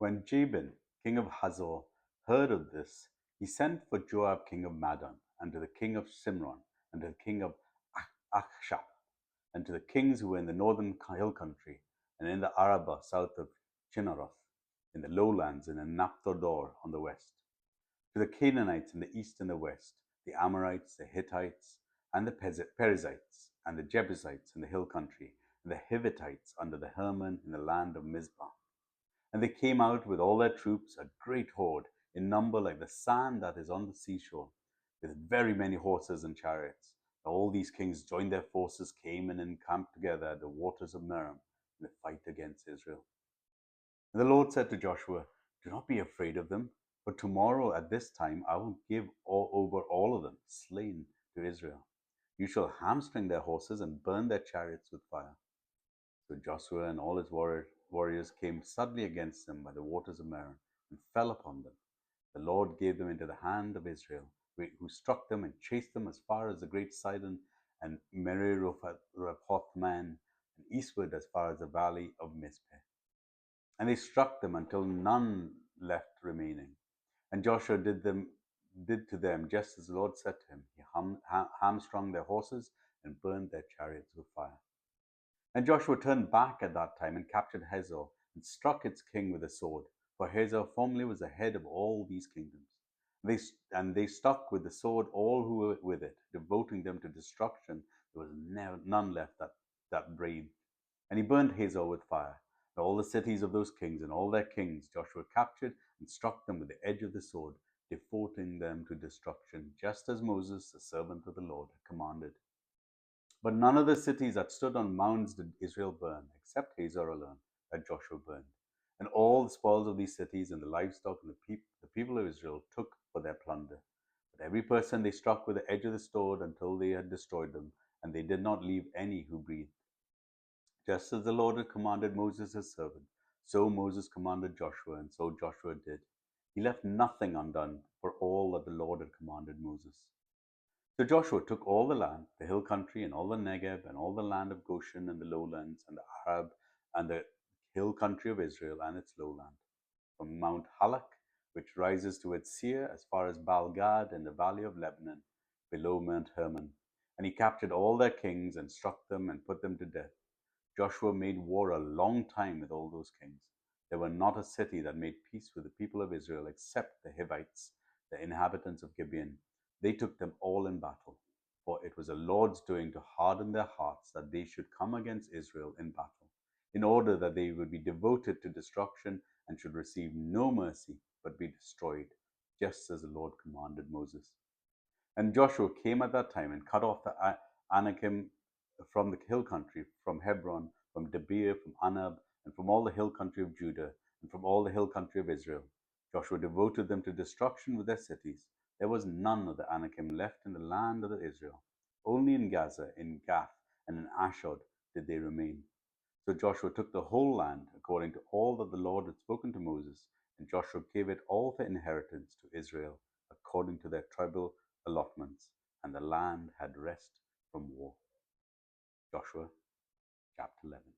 When Jabin, king of Hazor, heard of this, he sent for Joab, king of Madon, and to the king of Simron, and to the king of Achshaph, and to the kings who were in the northern hill country, and in the Arabah south of Chinneroth, in the lowlands, and in Naphtodor on the west, to the Canaanites in the east and the west, the Amorites, the Hittites, and the Perizzites, and the Jebusites in the hill country, and the Hivitites under the Hermon in the land of Mizpah. And they came out with all their troops, a great horde, in number like the sand that is on the seashore, with very many horses and chariots. All these kings joined their forces, came and encamped together at the waters of Merom in the fight against Israel. And the Lord said to Joshua, "Do not be afraid of them, for tomorrow at this time I will give over all of them, slain, to Israel. You shall hamstring their horses and burn their chariots with fire." So Joshua and all his warriors came suddenly against them by the waters of Merom and fell upon them. The Lord gave them into the hand of Israel, who struck them and chased them as far as the great Sidon and Meriropothman, and eastward as far as the valley of Mizpeh. And they struck them until none left remaining. And Joshua did to them just as the Lord said to him. He hamstrung their horses and burned their chariots with fire. And Joshua turned back at that time and captured Hazor and struck its king with a sword, for Hazor formerly was the head of all these kingdoms. They struck with the sword all who were with it, devoting them to destruction. There was none left that breathed. And he burned Hazor with fire. And all the cities of those kings and all their kings Joshua captured and struck them with the edge of the sword, devoting them to destruction, just as Moses, the servant of the Lord, had commanded. But none of the cities that stood on mounds did Israel burn, except Hazor alone, that Joshua burned. And all the spoils of these cities and the livestock and the people of Israel took for their plunder. But every person they struck with the edge of the sword until they had destroyed them, and they did not leave any who breathed. Just as the Lord had commanded Moses his servant, so Moses commanded Joshua, and so Joshua did. He left nothing undone for all that the Lord had commanded Moses. So Joshua took all the land, the hill country, and all the Negev, and all the land of Goshen, and the lowlands, and the Arab, and the hill country of Israel, and its lowland, from Mount Halak, which rises towards Seir, as far as Baal-gad in the valley of Lebanon, below Mount Hermon. And he captured all their kings, and struck them, and put them to death. Joshua made war a long time with all those kings. There were not a city that made peace with the people of Israel except the Hivites, the inhabitants of Gibeon. They took them all in battle, for it was the Lord's doing to harden their hearts that they should come against Israel in battle, in order that they would be devoted to destruction and should receive no mercy, but be destroyed, just as the Lord commanded Moses. And Joshua came at that time and cut off the Anakim from the hill country, from Hebron, from Debir, from Anab, and from all the hill country of Judah, and from all the hill country of Israel. Joshua devoted them to destruction with their cities. There was none of the Anakim left in the land of Israel. Only in Gaza, in Gath, and in Ashdod did they remain. So Joshua took the whole land, according to all that the Lord had spoken to Moses, and Joshua gave it all for inheritance to Israel, according to their tribal allotments, and the land had rest from war. Joshua chapter 11.